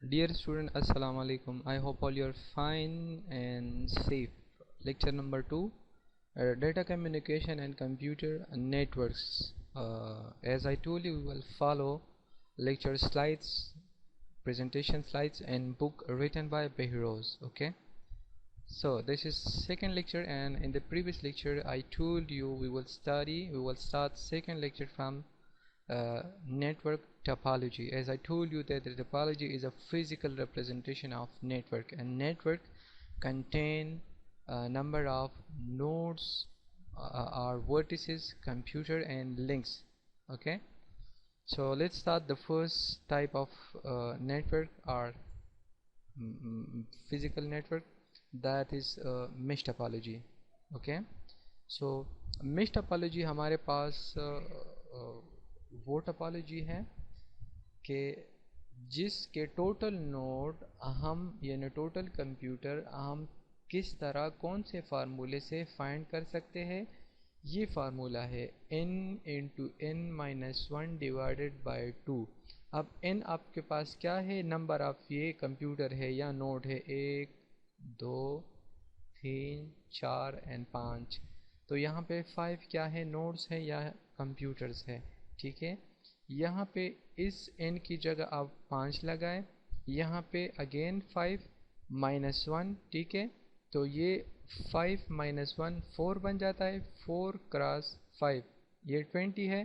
Dear student, Assalamu alaikum. I hope all you're fine and safe. Lecture number 2, data communication and computer networks. As I told you, we will follow lecture slides, presentation slides, and book written by Behrouz. Okay. So this is second lecture, and in the previous lecture I told you we will start second lecture from network topology. As I told you that the topology is a physical representation of network, and network contain a number of nodes or vertices, computer and links. Okay, so let's start the first type of network or physical network, that is mesh topology. Okay, so mesh topology ہمارے پاس وہ typology ہے کہ جس کے total node ہم یعنی total computer ہم کس طرح کون سے فارمولے سے فائنڈ کر سکتے ہیں. یہ فارمولا ہے n into n minus 1 divided by 2. اب n آپ کے پاس کیا ہے؟ نمبر آف یہ کمپیوٹر ہے یا نوڈ ہے، 1 2 3 4 اینڈ 5. تو یہاں پہ 5 کیا ہے؟ نوڈز ہے یا کمپیوٹرز ہے. ٹھیک ہے، یہاں پہ اس n کی جگہ آپ 5 لگائیں، یہاں پہ اگین 5 مائنس 1. ٹھیک ہے، تو یہ 5 مائنس 1 4 بن جاتا ہے. 4 کراس 5 یہ 20 ہے،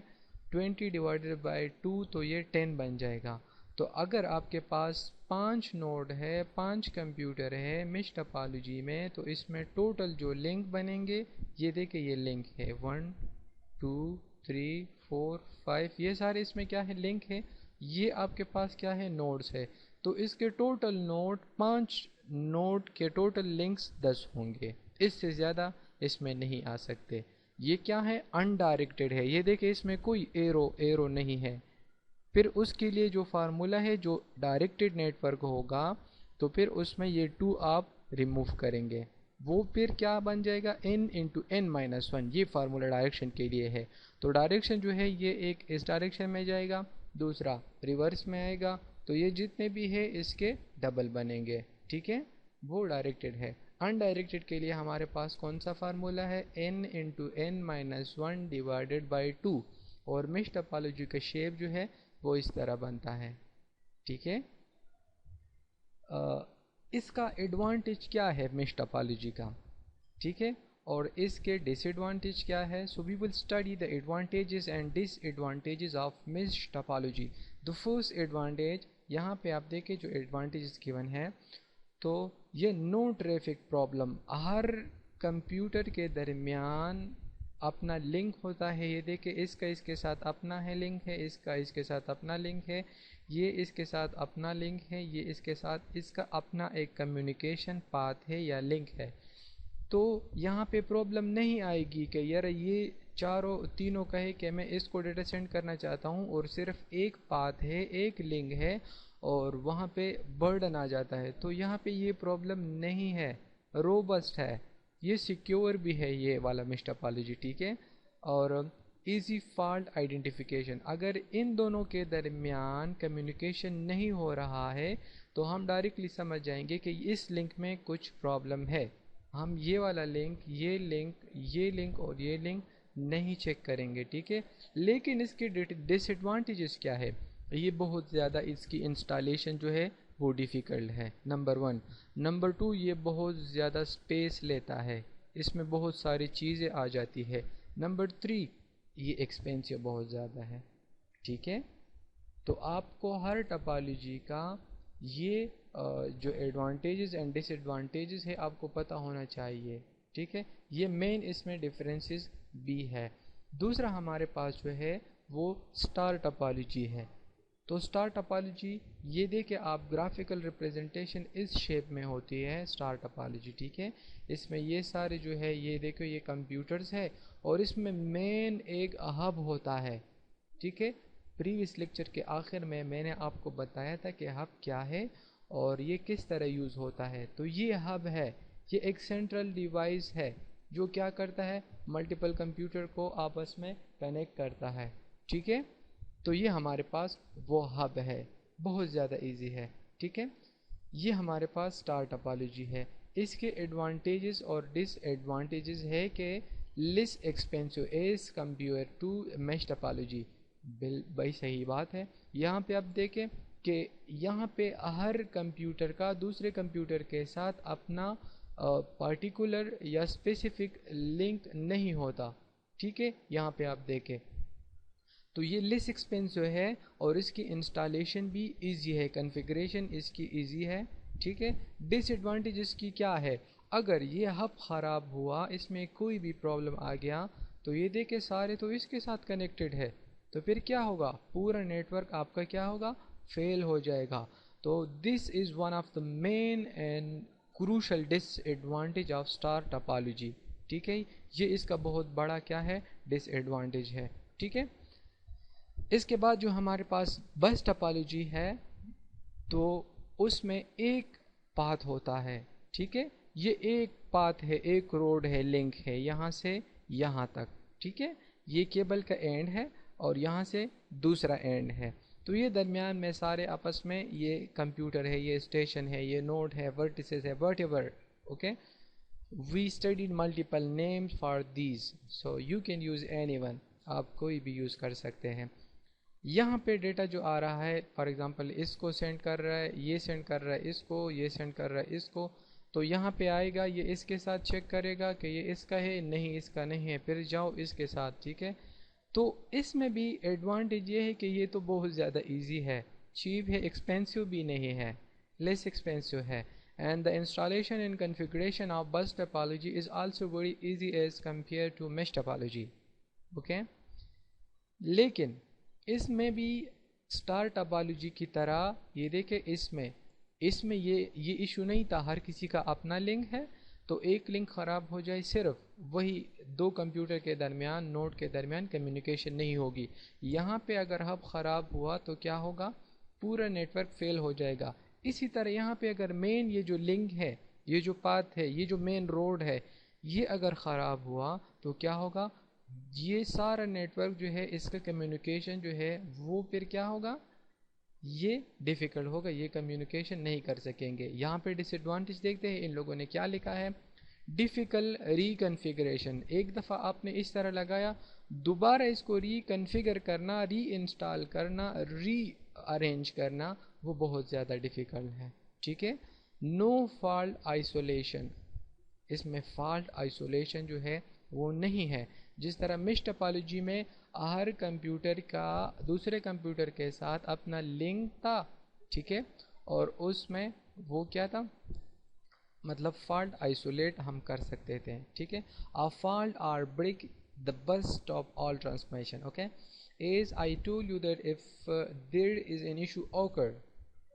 20 ڈیوائڈیڈ بائی 2 تو یہ 10 بن جائے گا. تو اگر آپ کے پاس 5 نوڈ ہے، 5 کمپیوٹر ہے میش ٹپالوجی میں، تو اس میں ٹوٹل جو لنک بنیں گے، یہ دیکھیں یہ لنک ہے 1 2 3 4 5، یہ سارے اس میں کیا ہے؟ لنک ہے. یہ آپ کے پاس کیا ہے؟ نوڈز ہے. تو اس کے ٹوٹل نوڈ 5 نوڈ کے ٹوٹل لنکس 10 ہوں گے، اس سے زیادہ اس میں نہیں آ سکتے. یہ کیا ہے؟ انڈائریکٹڈ ہے. یہ دیکھیں اس میں کوئی ایرو نہیں ہے. پھر اس کے لیے جو فارمولا ہے، جو ڈائریکٹڈ نیٹ ورک ہوگا، تو پھر اس میں یہ 2 آپ ریموو کریں گے، وہ پھر کیا بن جائے گا؟ n into n minus 1. یہ فارمولا ڈائریکشن کے لیے ہے. تو ڈائریکشن جو ہے یہ ایک اس ڈائریکشن میں جائے گا، دوسرا ریورس میں آئے گا، تو یہ جتنے بھی ہے اس کے ڈبل بنیں گے. ٹھیک ہے، وہ ڈائریکٹڈ ہے. انڈائریکٹڈ کے لیے ہمارے پاس کون سا فارمولا ہے؟ n into n minus 1 divided by 2. اور میش ٹپالوجی کا شیپ جو ہے وہ اس طرح بنتا ہے. ٹھیک ہے، اس کا ایڈوانٹیج کیا ہے میش ٹپالوجی کا؟ ٹھیک ہے، اور اس کے ڈس ایڈوانٹیج کیا ہے؟ So we will study the advantages and disadvantages of mesh topology. The first advantage, یہاں پہ آپ دیکھیں جو ایڈوانٹیجز گیون ہے، تو یہ نو ٹریفک پرابلم. ہر کمپیوٹر کے درمیان اپنا لنک ہوتا ہے. یہ دیکھیں اس کا اس کے ساتھ اپنا ہے لنک ہے، اس کا اس کے ساتھ اپنا لنک ہے، یہ اس کے ساتھ اپنا لنک ہے، یہ اس کے ساتھ اس کا اپنا ایک کمیونیکیشن پاتھ ہے یا لنک ہے. تو یہاں پہ پرابلم نہیں آئے گی کہ یار یہ تینوں کہے کہ میں اس کو ڈیٹا سینڈ کرنا چاہتا ہوں اور صرف ایک پاتھ ہے، ایک لنک ہے، اور وہاں پہ برڈن آ جاتا ہے. تو یہاں پہ یہ پرابلم نہیں ہے، روبسٹ ہے، یہ سیکیور بھی ہے یہ والا میش ٹپالوجی. ٹھیک ہے، اور ایزی فالٹ آئیڈینٹیفیکیشن. اگر ان دونوں کے درمیان کمیونیکیشن نہیں ہو رہا ہے تو ہم ڈائریکٹلی سمجھ جائیں گے کہ اس لنک میں کچھ پرابلم ہے. ہم یہ والا لنک، یہ لنک، یہ لنک اور یہ لنک نہیں چیک کریں گے. ٹھیک ہے، لیکن اس کے ڈس ایڈوانٹیجز کیا ہے؟ یہ بہت زیادہ اس کی انسٹالیشن جو ہے وہ ڈیفیکلٹ ہے، نمبر 1. نمبر 2، یہ بہت زیادہ اسپیس لیتا ہے، اس میں بہت ساری چیزیں آ جاتی ہے. نمبر 3، یہ ایکسپینسو بہت زیادہ ہے. ٹھیک ہے، تو آپ کو ہر ٹپالوجی کا یہ جو ایڈوانٹیجز اینڈ ڈس ایڈوانٹیجز ہے آپ کو پتہ ہونا چاہیے. ٹھیک ہے، یہ مین اس میں ڈفرینسز بھی ہے. دوسرا ہمارے پاس جو ہے وہ سٹار ٹپالوجی ہے. تو سٹار ٹپالوجی، یہ دیکھیں آپ گرافیکل ریپریزنٹیشن اس شیپ میں ہوتی ہے سٹار ٹپالوجی. ٹھیک ہے، اس میں یہ سارے جو ہے یہ دیکھو یہ کمپیوٹرز ہے، اور اس میں مین ایک ہب ہوتا ہے. ٹھیک ہے، پریویس لیکچر کے آخر میں نے آپ کو بتایا تھا کہ ہب کیا ہے اور یہ کس طرح یوز ہوتا ہے. تو یہ ہب ہے، یہ ایک سینٹرل ڈیوائس ہے جو کیا کرتا ہے؟ ملٹیپل کمپیوٹر کو آپس میں کنیکٹ کرتا ہے. ٹھیک ہے، تو یہ ہمارے پاس وہ ہب ہے، بہت زیادہ ایزی ہے. ٹھیک ہے. یہ ہمارے پاس اسٹار ٹپالوجی ہے. اس کے ایڈوانٹیجز اور ڈس ایڈوانٹیجز ہے کہ less expensive as compared to mesh topology. بھائی صحیح بات ہے. یہاں پہ آپ دیکھیں کہ یہاں پہ ہر کمپیوٹر کا دوسرے کمپیوٹر کے ساتھ اپنا پارٹیکولر یا اسپیسیفک لنک نہیں ہوتا. ٹھیک ہے, یہاں پہ آپ دیکھیں تو یہ لیس ایکسپینسو ہے اور اس کی انسٹالیشن بھی ایزی ہے, کنفیگریشن اس کی ایزی ہے. ٹھیک ہے. ڈس ایڈوانٹیج اس کی کیا ہے؟ اگر یہ ہب خراب ہوا, اس میں کوئی بھی پرابلم آ گیا تو یہ دیکھیں سارے تو اس کے ساتھ کنیکٹڈ ہے, تو پھر کیا ہوگا؟ پورا نیٹ ورک آپ کا کیا ہوگا؟ فیل ہو جائے گا. تو this is one of the main and crucial disadvantage of star topology. ٹھیک ہے, یہ اس کا بہت بڑا کیا ہے؟ ڈس ایڈوانٹیج ہے. ٹھیک ہے. اس کے بعد جو ہمارے پاس بس ٹپالوجی ہے تو اس میں ایک پاتھ ہوتا ہے. ٹھیک ہے, یہ ایک پاتھ ہے, ایک روڈ ہے, لنک ہے یہاں سے یہاں تک. ٹھیک ہے, یہ کیبل کا اینڈ ہے اور یہاں سے دوسرا اینڈ ہے. تو یہ درمیان میں سارے آپس میں یہ کمپیوٹر ہے, یہ اسٹیشن ہے, یہ نوڈ ہے, ورٹیسز ہے, whatever. Okay, we studied multiple names for these, so you can use any one, آپ کوئی بھی یوز کر سکتے ہیں. یہاں پہ ڈیٹا جو آ رہا ہے, فار ایگزامپل اس کو سینڈ کر رہا ہے, یہ سینڈ کر رہا ہے اس کو, یہ سینڈ کر رہا ہے اس کو, تو یہاں پہ آئے گا, یہ اس کے ساتھ چیک کرے گا کہ یہ اس کا ہے, نہیں اس کا نہیں ہے, پھر جاؤ اس کے ساتھ. ٹھیک ہے, تو اس میں بھی ایڈوانٹیج یہ ہے کہ یہ تو بہت زیادہ ایزی ہے, چیپ ہے, ایکسپینسو بھی نہیں ہے, لیس ایکسپینسو ہے. And the installation and configuration of bus topology is also very easy as compared to mesh topology. Okay, لیکن اس میں بھی اسٹار ٹپالوجی کی طرح یہ دیکھیں اس میں یہ ایشو نہیں تھا. ہر کسی کا اپنا لنک ہے, تو ایک لنک خراب ہو جائے, صرف وہی دو کمپیوٹر کے درمیان, نوڈ کے درمیان کمیونیکیشن نہیں ہوگی. یہاں پہ اگر ہب خراب ہوا تو کیا ہوگا؟ پورا نیٹ ورک فیل ہو جائے گا. اسی طرح یہاں پہ اگر مین یہ جو لنک ہے, یہ جو پاتھ ہے, یہ جو مین روڈ ہے, یہ اگر خراب ہوا تو کیا ہوگا؟ یہ سارا نیٹ ورک جو ہے, اس کا کمیونیکیشن جو ہے وہ پھر کیا ہوگا؟ یہ ڈیفیکلٹ ہوگا, یہ کمیونیکیشن نہیں کر سکیں گے. یہاں پہ ڈس ایڈوانٹیج دیکھتے ہیں, ان لوگوں نے کیا لکھا ہے؟ ڈیفیکلٹ ریکنفیگریشن. ایک دفعہ آپ نے اس طرح لگایا, دوبارہ اس کو ریکنفیگر کرنا, ری انسٹال کرنا, ری ارینج کرنا, وہ بہت زیادہ ڈیفیکلٹ ہے. ٹھیک ہے. نو فالٹ آئسولیشن, اس میں فالٹ آئسولیشن جو ہے وہ نہیں ہے. جس طرح میش ٹپالوجی میں ہر کمپیوٹر کا دوسرے کمپیوٹر کے ساتھ اپنا لنک تھا. ٹھیک ہے, اور اس میں وہ کیا تھا؟ مطلب فالٹ آئسولیٹ ہم کر سکتے تھے. ٹھیک ہے. A fault or break the bus stop all transmission. Okay, as I told you that if there is an issue occurred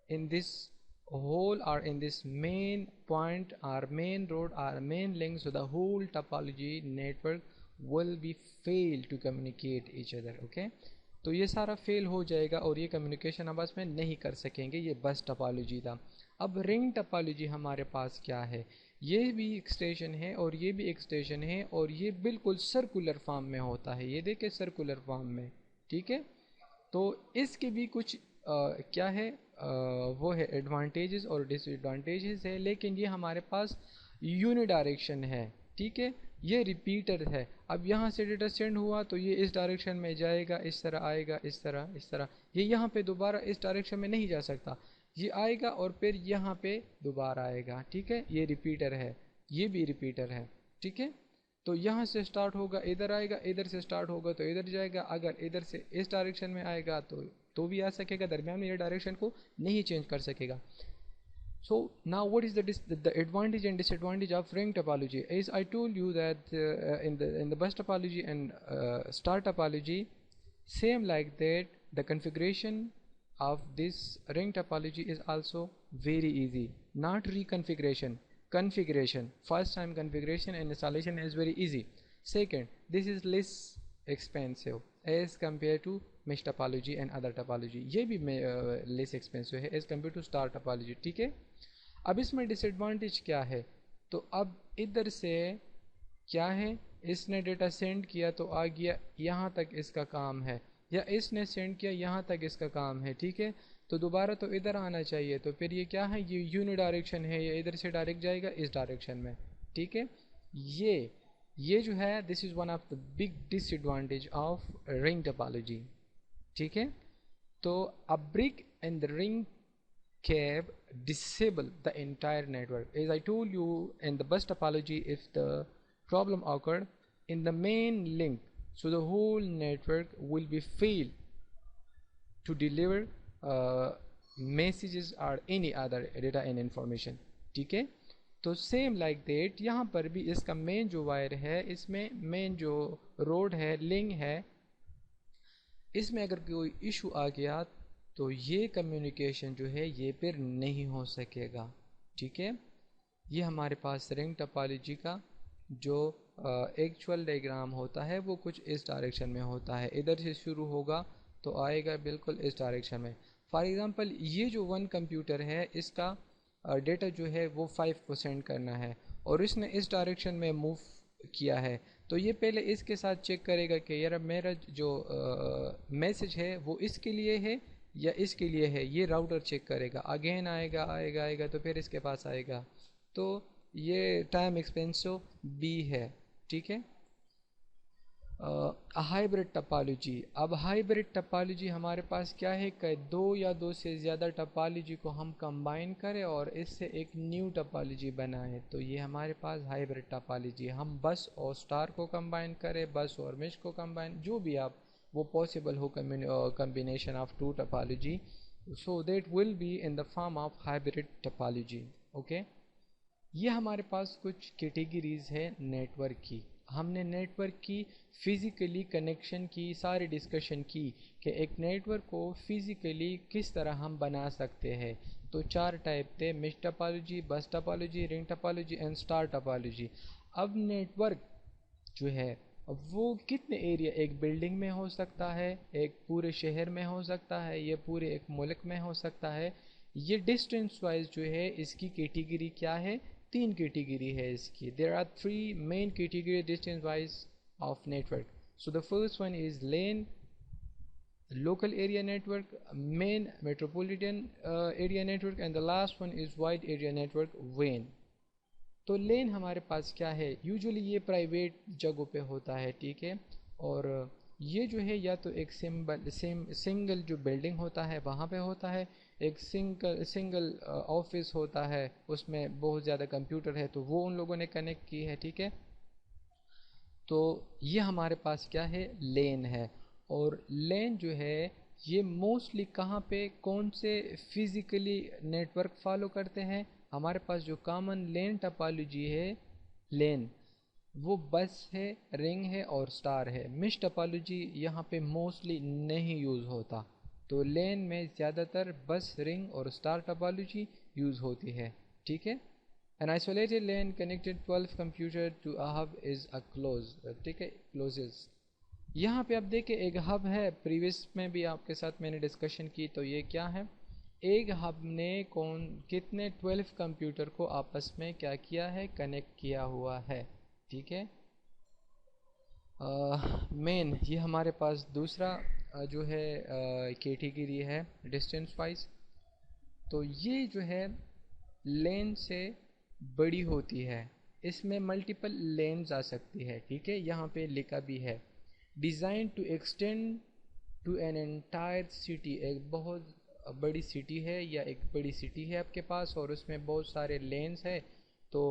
in this whole or in this main point or main road or main link, so the whole topology network will be fail to communicate each other. Okay, تو یہ سارا فیل ہو جائے گا اور یہ communication آپس میں نہیں کر سکیں گے. یہ بس ٹپالوجی تھا. اب رنگ ٹپالوجی ہمارے پاس کیا ہے؟ یہ بھی ایک اسٹیشن ہے اور یہ بھی ایک اسٹیشن ہے, اور یہ بالکل سرکولر فارم میں ہوتا ہے. یہ دیکھیں سرکولر فارم میں. ٹھیک ہے, تو اس کے بھی کچھ کیا ہے وہ ہے ایڈوانٹیجز اور ڈس ایڈوانٹیجز ہے, لیکن یہ ہمارے پاس یونی ڈائریکشن ہے. ٹھیک ہے, یہ ریپیٹر ہے. اب یہاں سے ڈیٹا سینڈ ہوا تو یہ اس ڈائریکشن میں جائے گا, اس طرح آئے گا, اس طرح. یہ یہاں پہ دوبارہ اس ڈائریکشن میں نہیں جا سکتا, یہ آئے گا اور پھر یہاں پہ دوبارہ آئے گا. ٹھیک ہے, یہ ریپیٹر ہے, یہ بھی ریپیٹر ہے. ٹھیک ہے, تو یہاں سے سٹارٹ ہوگا, ادھر آئے گا, ادھر سے سٹارٹ ہوگا تو ادھر جائے گا, اگر ادھر سے اس ڈائریکشن میں آئے گا تو بھی آ سکے گا, درمیان میں یہ ڈائریکشن کو نہیں چینج کر سکے گا. So now what is the advantage and disadvantage of ring topology? As I told you that in the bus topology and star topology, same like that, the configuration of this ring topology is also very easy. Not reconfiguration, configuration. First time configuration and installation is very easy. Second, this is less expensive as compared to mesh topology and other topology. یہ بھی less expensive ہے as compared to star topology. ٹھیک ہے. اب اس میں ڈس advantage کیا ہے؟ تو اب ادھر سے کیا ہے, اس نے ڈیٹا سینڈ کیا تو آ گیا یہاں تک اس کا کام ہے, یا اس نے سینڈ کیا یہاں تک اس کا کام ہے. ٹھیک ہے, تو دوبارہ تو ادھر آنا چاہیے. تو پھر یہ کیا ہے, یہ یونی ڈائریکشن ہے, یہ ادھر سے ڈائریکٹ جائے گا اس ڈائریکشن میں. ٹھیک ہے, یہ جو ہے this is one of the big disadvantage of ring topology. ٹھیک ہے, تو a brick in the ring cab disable the entire network. As I told you in the bus topology, if the problem occurred in the main link, so the whole network will be failed to deliver messages or any other data and information. ٹھیک ہے, تو same like that یہاں پر بھی اس کا مین جو wire ہے, اس میں مین جو روڈ ہے, لنک ہے, اس میں اگر کوئی ایشو آ گیا تو یہ کمیونیکیشن جو ہے یہ پھر نہیں ہو سکے گا. ٹھیک ہے, یہ ہمارے پاس رنگ ٹپالوجی کا جو ایکچول ڈائیگرام ہوتا ہے وہ کچھ اس ڈائریکشن میں ہوتا ہے. ادھر سے شروع ہوگا تو آئے گا بالکل اس ڈائریکشن میں. فار ایگزامپل یہ جو ون کمپیوٹر ہے اس کا ڈیٹا جو ہے وہ 5% کرنا ہے اور اس نے اس ڈائریکشن میں موو کیا ہے, تو یہ پہلے اس کے ساتھ چیک کرے گا کہ یار میرا جو میسج ہے وہ اس کے لیے ہے یا اس کے لیے ہے. یہ راؤٹر چیک کرے گا, اگین آئے گا تو پھر اس کے پاس آئے گا. تو یہ ٹائم ایکسپینسو بھی ہے. ٹھیک ہے, ہائبرڈ ٹپالوجی. اب ہائبرڈ ٹپالوجی ہمارے پاس کیا ہے کہ دو یا دو سے زیادہ ٹپالوجی کو ہم کمبائن کریں اور اس سے ایک نیو ٹپالوجی بنائیں, تو یہ ہمارے پاس ہائبرڈ ٹپالوجی. ہم بس اور اسٹار کو کمبائن کریں, بس اور مش کو کمبائن, جو بھی آپ وہ پاسبل ہو combination of two topology, so that will be in the form of hybrid topology. Okay, یہ ہمارے پاس کچھ کیٹیگریز ہے نیٹ ورک کی. ہم نے نیٹ ورک کی فزیکلی کنیکشن کی ساری ڈسکشن کی کہ ایک نیٹ ورک کو فزیکلی کس طرح ہم بنا سکتے ہیں. تو 4 ٹائپ تھے, مش typology, bus topology, ring topology and star topology. اب نیٹ ورک جو ہے وہ کتنے ایریا, ایک بلڈنگ میں ہو سکتا ہے, ایک پورے شہر میں ہو سکتا ہے, یہ پورے ایک ملک میں ہو سکتا ہے. یہ ڈسٹینس وائز جو ہے اس کی کیٹیگری کیا ہے, 3 کیٹیگری ہے اس کی. There are 3 main category distance wise of network. So the first one is LAN, local area network, main metropolitan area network, and the last one is wide area network, WAN. تو LAN ہمارے پاس کیا ہے, usually یہ private جگہوں پہ ہوتا ہے. ٹھیک ہے, اور یہ جو ہے یا تو ایک سنگل جو بلڈنگ ہوتا ہے وہاں پہ ہوتا ہے, ایک سنگل آفس ہوتا ہے اس میں بہت زیادہ کمپیوٹر ہے تو وہ ان لوگوں نے کنیکٹ کی ہے. ٹھیک ہے, تو یہ ہمارے پاس کیا ہے, لین ہے. اور لین جو ہے یہ موسٹلی کہاں پہ کون سے فزیکلی نیٹ ورک فالو کرتے ہیں. ہمارے پاس جو کامن لین ٹپالوجی ہے لین, وہ بس ہے, رنگ ہے اور اسٹار ہے. مش ٹپالوجی یہاں پہ موسٹلی نہیں یوز ہوتا. تو لین میں زیادہ تر بس, رنگ اور اسٹار ٹپالوجی یوز ہوتی ہے. ٹھیک ہے, An isolated LAN connected 12 computer to a hub is a ٹھیک ہے, closes. یہاں پہ آپ دیکھیں ایک ہب ہے, پریویس میں بھی آپ کے ساتھ میں نے ڈسکشن کی. تو یہ کیا ہے, ایک ہب نے کتنے 12 کمپیوٹر کو آپس میں کیا کیا ہے, کنیکٹ کیا ہوا ہے. ٹھیک ہے, مین یہ ہمارے پاس دوسرا جو ہے کیٹیگری ہے ڈسٹینس وائز. تو یہ جو ہے لین سے بڑی ہوتی ہے, اس میں ملٹیپل لینز آ سکتی ہے. ٹھیک ہے, یہاں پہ لکھا بھی ہے design to extend to an entire city. ایک بہت بڑی سٹی ہے یا ایک بڑی سٹی ہے آپ کے پاس اور اس میں بہت سارے لینز ہے, تو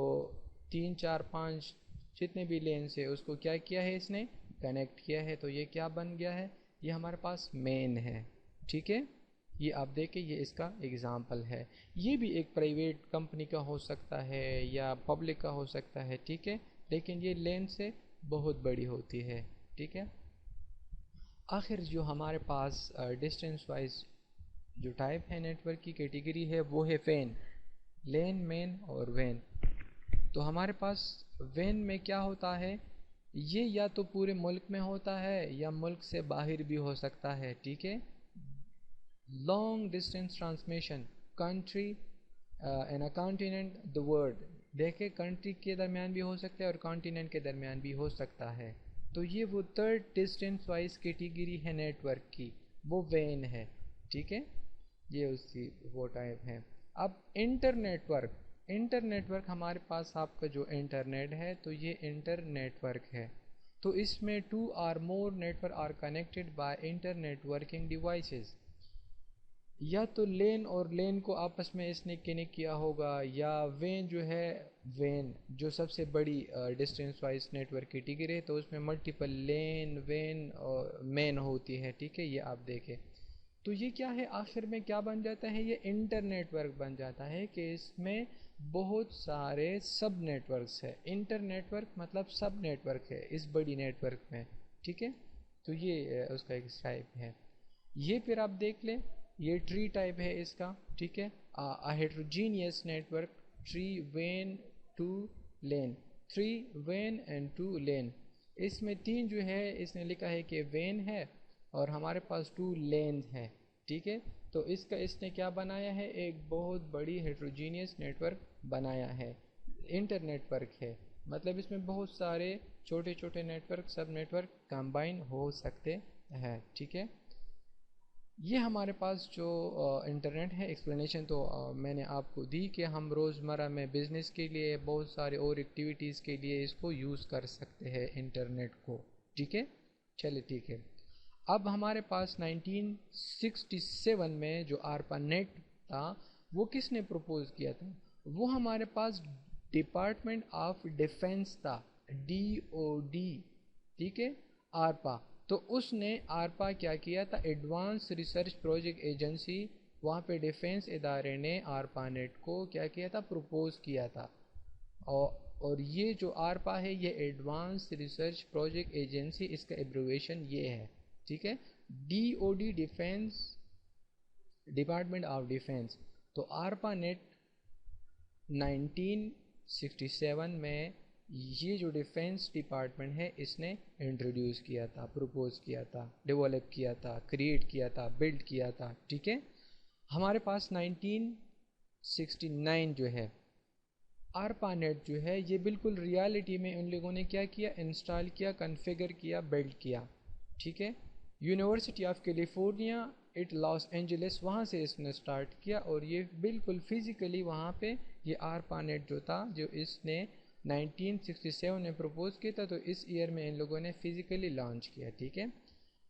3 4 5 جتنے بھی لینز ہے اس کو کیا کیا ہے, اس نے کنیکٹ کیا ہے. تو یہ کیا بن گیا ہے, یہ ہمارے پاس مین ہے. ٹھیک ہے, یہ آپ دیکھیں یہ اس کا ایگزامپل ہے. یہ بھی ایک پرائیویٹ کمپنی کا ہو سکتا ہے یا پبلک کا ہو سکتا ہے. ٹھیک ہے, لیکن یہ لین سے بہت بڑی ہوتی ہے. ٹھیک ہے, آخر جو ہمارے پاس ڈسٹینس وائز جو ٹائپ ہے نیٹ ورک کی کیٹیگری ہے وہ ہے وین. لین, مین اور وین. تو ہمارے پاس وین میں کیا ہوتا ہے, یہ یا تو پورے ملک میں ہوتا ہے یا ملک سے باہر بھی ہو سکتا ہے. ٹھیک ہے, long distance transmission, country in a continent the world. دیکھیں کنٹری کے درمیان بھی ہو سکتا ہے اور کانٹیننٹ کے درمیان بھی ہو سکتا ہے. تو یہ وہ 3rd ڈسٹینس وائز کیٹیگری ہے نیٹ ورک کی, وہ وین ہے. ٹھیک ہے, یہ اس کی وہ ٹائپ ہے. اب انٹرنیٹ ورک ہمارے پاس آپ کا جو انٹرنیٹ ہے تو یہ انٹرنیٹ ورک ہے. تو اس میں 2 or more network are connected by internet working devices. یا تو لین اور لین کو آپس میں اس نے کنیکٹ کیا ہوگا، یا وین جو ہے، وین جو سب سے بڑی distance wise network category ہے، تو اس میں ملٹیپل لین وین اور مین ہوتی ہے. ٹھیک ہے، یہ آپ دیکھیں. تو یہ کیا ہے، آخر میں کیا بن جاتا ہے، یہ انٹرنیٹ ورک بن جاتا ہے کہ اس میں بہت سارے سب نیٹ ورکس ہے. انٹرنیٹ ورک مطلب سب نیٹ ورک ہے اس بڑی نیٹ ورک میں. ٹھیک ہے، تو یہ اس کا ایک ٹائپ ہے. یہ پھر آپ دیکھ لیں، یہ ٹری ٹائپ ہے اس کا. ٹھیک ہے، ہیٹروجینیس نیٹ ورک، ٹری وین ٹو لین، 3 وین اینڈ 2 لین. اس میں 3 جو ہے اس نے لکھا ہے کہ وین ہے، اور ہمارے پاس 2 لینز ہیں. ٹھیک ہے، تو اس نے کیا بنایا ہے، ایک بہت بڑی ہیٹروجینیس نیٹ ورک بنایا ہے. انٹرنیٹ ورک ہے، مطلب اس میں بہت سارے چھوٹے چھوٹے نیٹ ورک، سب نیٹ ورک کمبائن ہو سکتے ہیں. ٹھیک ہے، یہ ہمارے پاس جو انٹرنیٹ ہے، ایکسپلینیشن تو میں نے آپ کو دی کہ ہم روزمرہ میں بزنس کے لیے، بہت سارے اور ایکٹیویٹیز کے لیے اس کو یوز کر سکتے ہیں انٹرنیٹ کو. ٹھیک ہے، چلے ٹھیک ہے. اب ہمارے پاس 1967 میں جو آرپا نیٹ تھا وہ کس نے پروپوز کیا تھا، وہ ہمارے پاس ڈپارٹمنٹ آف ڈیفنس تھا، DOD. ٹھیک ہے، آرپا. تو اس نے آرپا کیا کیا تھا، ایڈوانس ریسرچ پروجیکٹ ایجنسی، وہاں پہ ڈیفنس ادارے نے آرپا نیٹ کو کیا کیا تھا، پروپوز کیا تھا. اور یہ جو آرپا ہے یہ ایڈوانس ریسرچ پروجیکٹ ایجنسی، اس کا ایبریویشن یہ ہے. ٹھیک ہے، DOD defence, department of defence. تو آرپا نیٹ 1967 میں یہ جو ڈیفینس ڈپارٹمنٹ ہے اس نے انٹروڈیوس کیا تھا، پروپوز کیا تھا، ڈیولپ کیا تھا، کریٹ کیا تھا، بلڈ کیا تھا. ٹھیک ہے، ہمارے پاس 1969 جو ہے آرپا نیٹ جو ہے یہ بالکل ریالٹی میں ان لوگوں نے کیا کیا، انسٹال کیا، کنفیگر کیا، بلڈ کیا. ٹھیک ہے، University of California at Los Angeles, وہاں سے اس نے سٹارٹ کیا، اور یہ بالکل فزیکلی وہاں پہ یہ آرپا نیٹ جو تھا، جو اس نے 1967 میں پروپوز کیا تھا، تو اس ایئر میں ان لوگوں نے فزیکلی لانچ کیا. ٹھیک ہے،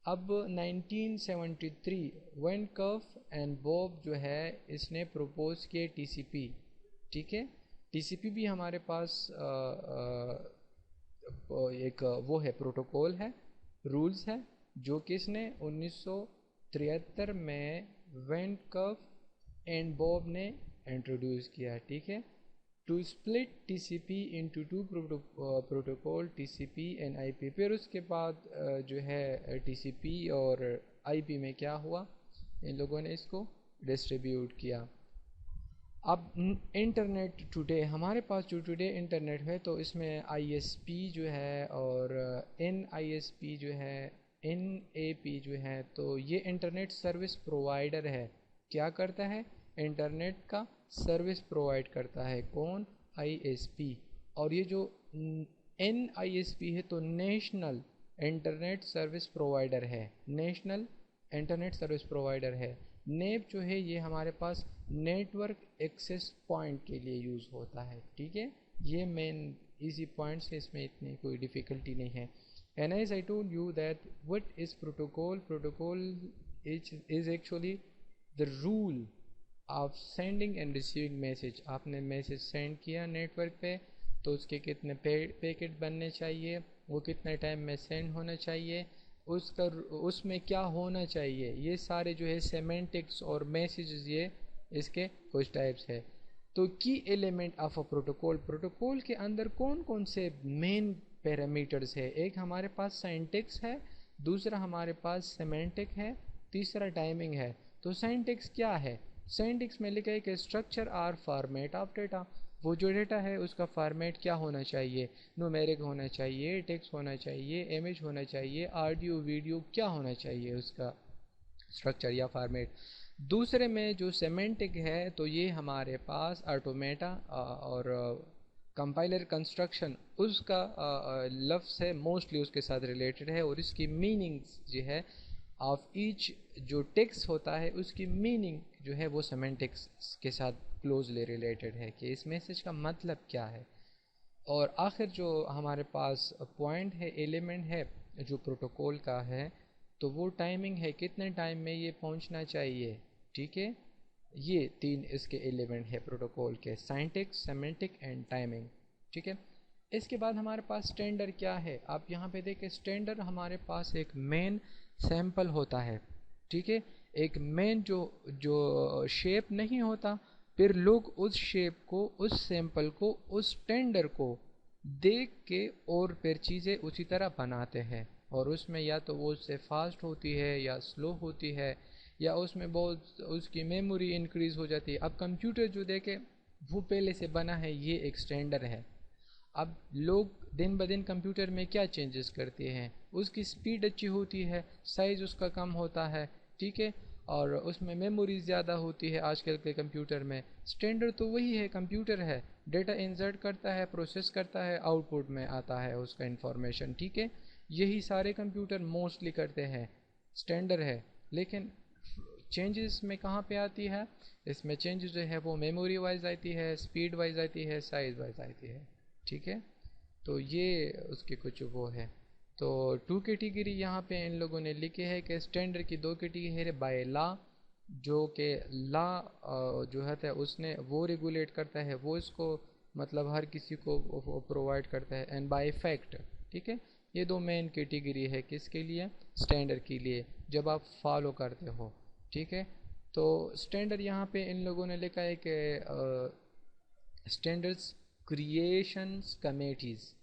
اب 1973 وین کرف اینڈ بوب جو ہے اس نے پروپوز کیے TCP. ٹھیک ہے، TCP بھی ہمارے پاس ایک وہ ہے، پروٹوکول ہے، رولز ہے، جو کس نے 1973 میں وین کرف اینڈ بوب نے انٹروڈیوس کیا. ٹھیک ہے، to split TCP into 2 protocol, TCP and IP. پھر اس کے بعد جو ہے TCP اور IP میں کیا ہوا، ان لوگوں نے اس کو ڈسٹریبیوٹ کیا. اب انٹرنیٹ ٹوڈے، ہمارے پاس جو ٹوڈے انٹرنیٹ ہے تو اس میں ISP جو ہے اور NISP جو ہے، NAP جو ہے، تو یہ انٹرنیٹ سروس پرووائڈر ہے. کیا کرتا ہے، انٹرنیٹ کا سروس پرووائڈ کرتا ہے. کون، ISP. اور یہ جو NISP ہے تو نیشنل انٹرنیٹ سروس پرووائڈر ہے، نیشنل انٹرنیٹ سروس پرووائڈر ہے. نیپ جو ہے یہ ہمارے پاس نیٹ ورک ایکسیس پوائنٹ کے لیے یوز ہوتا ہے. ٹھیک ہے، یہ مین ایزی پوائنٹس ہے، اس میں اتنی کوئی ڈیفیکلٹی نہیں ہے. And as I told you that what is protocol? Protocol is actually the rule of sending and receiving message. آپ نے میسیج سینڈ کیا نیٹ ورک پہ تو اس کے کتنے پیکٹ بننے چاہیے، وہ کتنے ٹائم میں سینڈ ہونا چاہیے، اس میں کیا ہونا چاہیے، یہ سارے جو ہے سیمینٹکس اور میسیجز، یہ اس کے کچھ ٹائپس ہے. تو کی element of a protocol, protocol کے اندر کون کون سے مین پیرامیٹرز ہے، ایک ہمارے پاس سینٹکس ہے، دوسرا ہمارے پاس سیمینٹک ہے، تیسرا ٹائمنگ ہے. تو سینٹکس کیا ہے، سینٹکس میں لکھا ہے کہ اسٹرکچر اور فارمیٹ آف ڈیٹا، وہ جو ڈیٹا ہے اس کا فارمیٹ کیا ہونا چاہیے، نومیرک ہونا چاہیے، ٹیکسٹ ہونا چاہیے، امیج ہونا چاہیے، آڈیو ویڈیو کیا ہونا چاہیے اس کا اسٹرکچر یا فارمیٹ. دوسرے میں جو سیمینٹک ہے تو یہ ہمارے پاس آٹومیٹا اور کمپائلر کنسٹرکشن، اس کا لفظ ہے، موسٹلی اس کے ساتھ ریلیٹڈ ہے، اور اس کی میننگز جو ہے آف ایچ جو ٹیکسٹ ہوتا ہے اس کی میننگ جو ہے وہ سیمنٹکس کے ساتھ کلوزلی ریلیٹڈ ہے کہ اس میسج کا مطلب کیا ہے. اور آخر جو ہمارے پاس پوائنٹ ہے، ایلیمنٹ ہے جو پروٹوکول کا ہے، تو وہ ٹائمنگ ہے، کتنے ٹائم میں یہ پہنچنا چاہیے. ٹھیک ہے، یہ تین اس کے ایلیمنٹ ہے پروٹوکول کے، سائنٹک، سیمنٹک اینڈ ٹائمنگ. ٹھیک ہے، اس کے بعد ہمارے پاس اسٹینڈرڈ کیا ہے. آپ یہاں پہ دیکھیں، اسٹینڈرڈ ہمارے پاس ایک مین سیمپل ہوتا ہے. ٹھیک ہے، ایک مین جو شیپ نہیں ہوتا، پھر لوگ اس شیپ کو، اس سیمپل کو، اس اسٹینڈرڈ کو دیکھ کے اور پھر چیزیں اسی طرح بناتے ہیں. اور اس میں یا تو وہ اس سے فاسٹ ہوتی ہے یا سلو ہوتی ہے، یا اس میں بہت اس کی میموری انکریز ہو جاتی ہے. اب کمپیوٹر جو دیکھے وہ پہلے سے بنا ہے، یہ ایک اسٹینڈرڈ ہے. اب لوگ دن بدن کمپیوٹر میں کیا چینجز کرتے ہیں، اس کی سپیڈ اچھی ہوتی ہے، سائز اس کا کم ہوتا ہے. ٹھیک ہے، اور اس میں میموری زیادہ ہوتی ہے آج کل کے کمپیوٹر میں. اسٹینڈرڈ تو وہی ہے، کمپیوٹر ہے، ڈیٹا انسرٹ کرتا ہے، پروسیس کرتا ہے، آؤٹ پٹ میں آتا ہے اس کا انفارمیشن. ٹھیک ہے، یہی سارے کمپیوٹر موسٹلی کرتے ہیں، اسٹینڈرڈ ہے. لیکن چینجز میں کہاں پہ آتی ہے، اس میں چینجز جو ہے وہ میموری وائز آتی ہے، سپیڈ وائز آتی ہے، سائز وائز آتی ہے. ٹھیک ہے، تو یہ اس کے کچھ وہ ہے. تو 2 کیٹیگری یہاں پہ ان لوگوں نے لکھے ہے کہ اسٹینڈرڈ کی 2 کیٹیگری ہے بائی لا، جو کہ لا جو ہے اس نے وہ ریگولیٹ کرتا ہے، وہ اس کو مطلب ہر کسی کو پرووائڈ کرتا ہے، اینڈ بائی فیکٹ. ٹھیک ہے، یہ 2 مین کیٹیگری ہے کس کے لیے، اسٹینڈرڈ کے لیے، جب آپ فالو کرتے ہو. ٹھیک ہے، تو اسٹینڈرڈ یہاں پہ ان لوگوں نے لکھا ہے کہ standards creations committees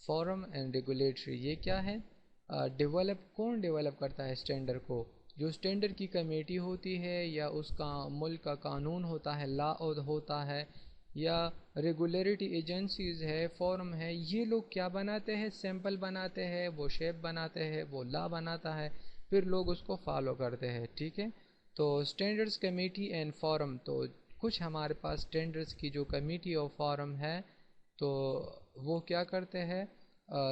forum and regulatory. یہ کیا ہے، کون ڈیولپ کرتا ہے اسٹینڈرڈ کو، جو اسٹینڈرڈ کی کمیٹی ہوتی ہے، یا اس کا ملک کا قانون ہوتا ہے، لا ہوتا ہے، یا ریگولیٹری ایجنسیز ہے، فورم ہے. یہ لوگ کیا بناتے ہیں، سیمپل بناتے ہیں، وہ شیپ بناتے ہیں، وہ لا بناتا ہے، پھر لوگ اس کو فالو کرتے ہیں. ٹھیک ہے، تو اسٹینڈرڈس کمیٹی اینڈ فورم، تو کچھ ہمارے پاس اسٹینڈرڈس کی جو کمیٹی اور فورم ہے، تو وہ کیا کرتے ہیں،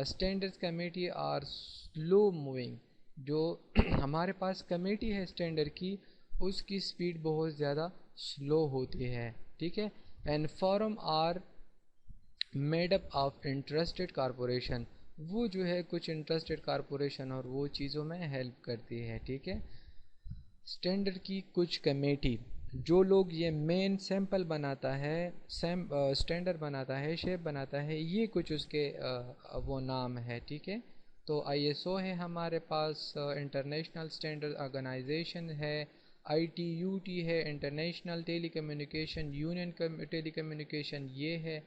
standards committee are slow moving. جو ہمارے پاس کمیٹی ہے اسٹینڈرڈ کی، اس کی سپیڈ بہت زیادہ سلو ہوتی ہے. ٹھیک ہے، and forum are made up of interested corporation, وہ جو ہے کچھ انٹرسٹڈ کارپوریشن اور وہ چیزوں میں ہیلپ کرتی ہے. ٹھیک ہے، اسٹینڈرڈ کی کچھ کمیٹی، جو لوگ یہ مین سیمپل بناتا ہے، اسٹینڈرڈ بناتا ہے، شیپ بناتا ہے، یہ کچھ اس کے وہ نام ہے. ٹھیک ہے، تو آئی ایس او ہے ہمارے پاس، انٹرنیشنل اسٹینڈرڈ آرگنائزیشن ہے، آئی ٹی یو ٹی ہے، انٹرنیشنل ٹیلی کمیونیکیشن یونین ٹیلی کمیونیکیشن یہ ہے،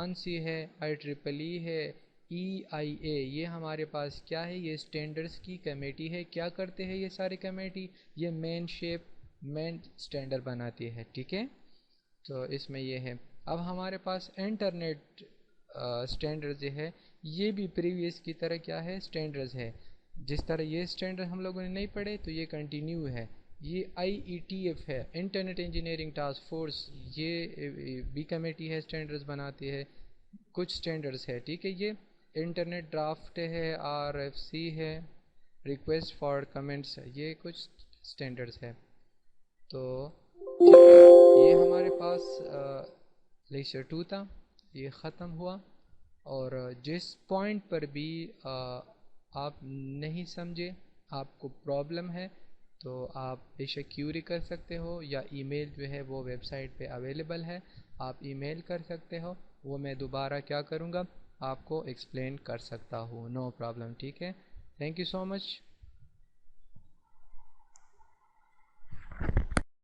آنسی ہے، آئی ٹریپل ای ہے، ای آئی اے. یہ ہمارے پاس کیا ہے، یہ اسٹینڈرڈس کی کمیٹی ہے. کیا کرتے ہیں یہ ساری کمیٹی، یہ مین شیپ، مین اسٹینڈرڈ بناتی ہے. ٹھیک ہے، تو اس میں یہ ہے. اب ہمارے پاس انٹرنیٹ اسٹینڈرڈ جو ہے، یہ بھی پریویس کی طرح کیا ہے، اسٹینڈرڈز ہے. جس طرح یہ اسٹینڈرڈ ہم لوگوں نے نہیں پڑھے، تو یہ کنٹینیو ہے. یہ آئی ای ٹی ایف ہے، انٹرنیٹ انجینئرنگ ٹاسک فورس، یہ بھی کمیٹی ہے، اسٹینڈرڈز بناتی ہے. کچھ اسٹینڈرڈز ہے. ٹھیک ہے، یہ انٹرنیٹ ڈرافٹ ہے، آر ایف سی ہے، ریکویسٹ فار کمنٹس ہے، یہ کچھ اسٹینڈرڈز ہے. تو یہ ہمارے پاس لیکچر 2 تھا، یہ ختم ہوا. اور جس پوائنٹ پر بھی آپ نہیں سمجھے، آپ کو پرابلم ہے، تو آپ بے شک کیوری کر سکتے ہو، یا ای میل جو ہے وہ ویب سائٹ پہ اویلیبل ہے، آپ ای میل کر سکتے ہو، وہ میں دوبارہ کیا کروں گا، آپ کو ایکسپلین کر سکتا ہوں، نو پرابلم. ٹھیک ہے، تھینک یو سو مچ.